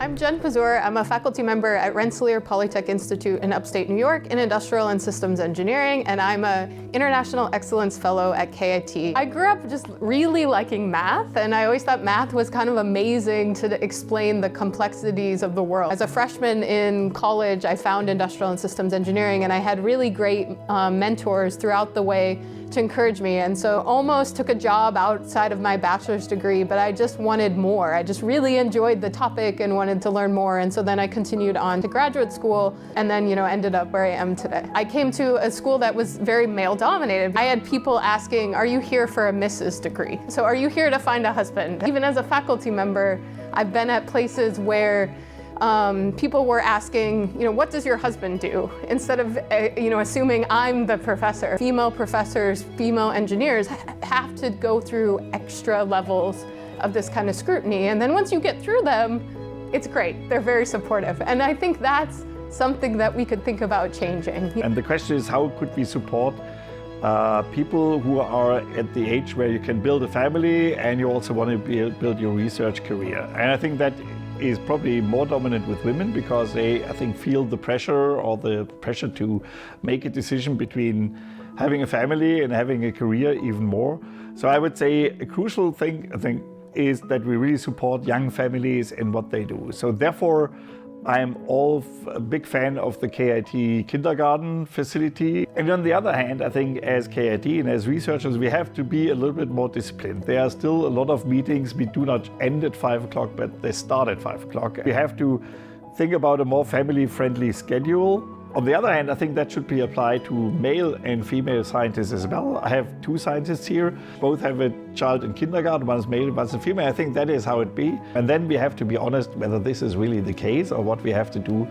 I'm Jen Pazour. I'm a faculty member at Rensselaer Polytechnic Institute in upstate New York in Industrial and Systems Engineering, and I'm an International Excellence Fellow at KIT. I grew up just really liking math, and I always thought math was kind of amazing to explain the complexities of the world. As a freshman in college, I found Industrial and Systems Engineering, and I had really great mentors throughout the way to encourage me, and so almost took a job outside of my bachelor's degree, but I just wanted more. I just really enjoyed the topic and wanted to learn more, and so then I continued on to graduate school and then ended up where I am today. I came to a school that was very male-dominated. I had people asking, are you here for a Mrs. degree? So are you here to find a husband? Even as a faculty member, I've been at places where people were asking, what does your husband do? Instead of, assuming I'm the professor. Female professors, female engineers have to go through extra levels of this kind of scrutiny. And then once you get through them, it's great. They're very supportive. And I think that's something that we could think about changing. And the question is, how could we support people who are at the age where you can build a family and you also want to build your research career? And I think that is probably more dominant with women because they, I think, feel the pressure to make a decision between having a family and having a career even more. So I would say a crucial thing, I think, is that we really support young families in what they do. So therefore, I'm a big fan of the KIT kindergarten facility. And on the other hand, I think as KIT and as researchers, we have to be a little bit more disciplined. There are still a lot of meetings. We do not end at 5 o'clock, but they start at 5 o'clock. We have to think about a more family-friendly schedule. On the other hand, I think that should be applied to male and female scientists as well. I have two scientists here. Both have a child in kindergarten. One is male, one is female. I think that is how it be. And then we have to be honest whether this is really the case or what we have to do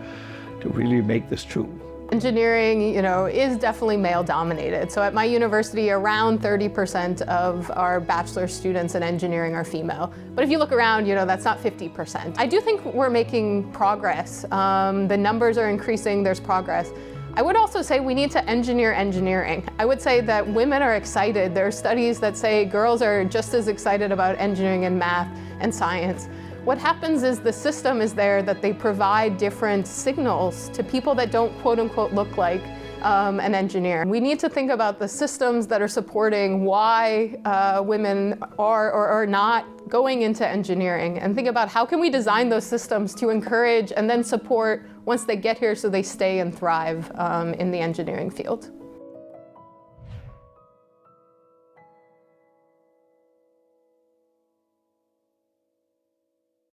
to really make this true. Engineering, is definitely male-dominated. So at my university, around 30% of our bachelor students in engineering are female. But if you look around, that's not 50%. I do think we're making progress. The numbers are increasing, there's progress. I would also say we need to engineer engineering. I would say that women are excited. There are studies that say girls are just as excited about engineering and math and science. What happens is the system is there that they provide different signals to people that don't quote-unquote look like an engineer. We need to think about the systems that are supporting why women are or are not going into engineering and think about how can we design those systems to encourage and then support once they get here so they stay and thrive in the engineering field.